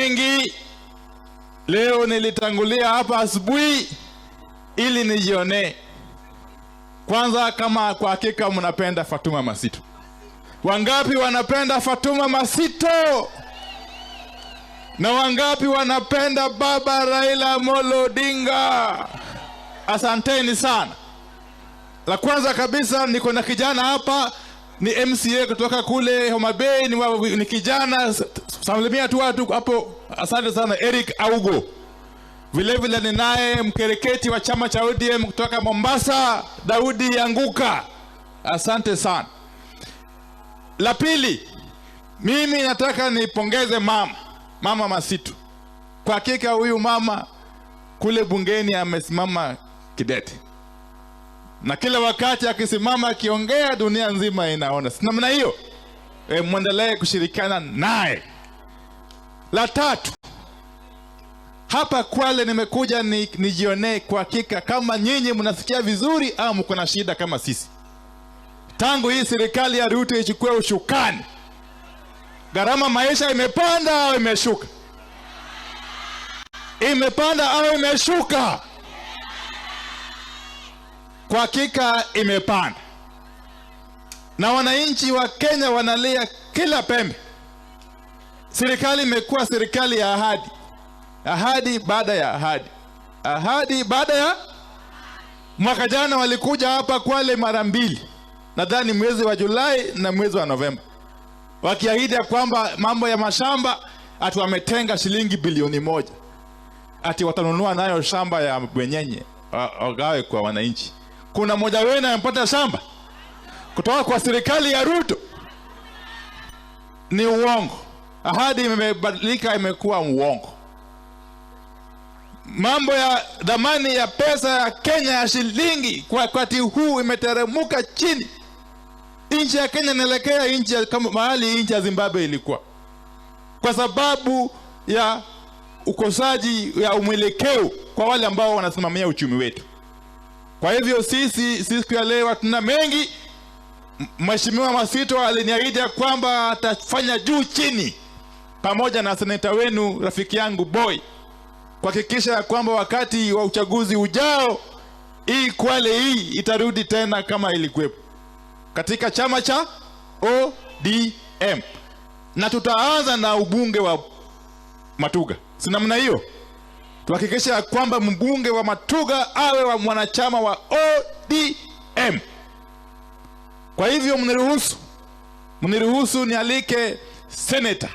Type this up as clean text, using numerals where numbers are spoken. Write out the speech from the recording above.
mengi. Leo nilitangulia hapa asubuhi ili nijione. Kwanza, kama kwa hakika mnapenda Fatuma Masito. Wangapi wanapenda Fatuma Masito? Na wangapi wanapenda Baba Raila Amolo Odinga? Asanteni sana. La kwanza kabisa, niko na kijana hapa, ni MCA kutoka kule Homa Bay, ni kijana, salimia tu watu hapo. Asante sana Eric Augo. Vile vile ninaye mkereketi wa chama cha ODM kutoka Mombasa, Daudi Yanguka. Asante sana. La pili, mimi nataka nipongeze Mama Masito. Kwa hakika huyu mama kule bungeni amesimama kidete. Na kila wakati akisimama akiongea, dunia nzima inaona. Si namna hiyo? Muendelee kushirikiana naye. La tatu, hapa Kwale nimekuja nijione kwa hakika kama nyinyi mnasikia vizuri au mko na shida kama sisi. Tangu hii serikali ya Ruto ichukue ushukani, gharama maisha imepanda au imeshuka? Imepanda au imeshuka? Kwa hakika imepanda. Na wananchi wa Kenya wanalia kila pembe. Serikali imekuwa serikali ya ahadi. Ahadi baada ya ahadi. Ahadi baada ya. Mwaka jana walikuja hapa Kwale mara mbili. Nadhani mwezi wa Julai na mwezi wa Novemba. Wakiahidi kwamba mambo ya mashamba ati wametenga shilingi bilioni 1. Ati watanunua nayo shamba ya Bwenyenye wagawe kwa wananchi. Kuna mmoja wenu anapata shamba kutoka kwa serikali ya Ruto? Ni uongo. Ahadi imebadilika, imekuwa uongo. Mambo ya dhamani ya pesa ya Kenya ya shilingi kwa wakati huu imeteremuka chini. Nchi ya Kenya inaelekea nchi kama mahali nchi ya Zimbabwe ilikuwa, kwa sababu ya ukosaji ya umwelekeo kwa wale ambao wanasimamia uchumi wetu. Kwa hivyo sisi ya leo tuna mengi. Mheshimiwa Masito aliniahidi kwamba atafanya juu chini pamoja na seneta wenu rafiki yangu Boy kuhakikisha kwamba wakati wa uchaguzi ujao hii Kwale hii itarudi tena kama ilikuwepo katika chama cha ODM. Na tutaanza na ubunge wa Matuga. Si namna hiyo? Tuhakikisha kwamba mbunge wa Matuga awe wa mwanachama wa ODM. Kwa hivyo mniruhusu nialike Senator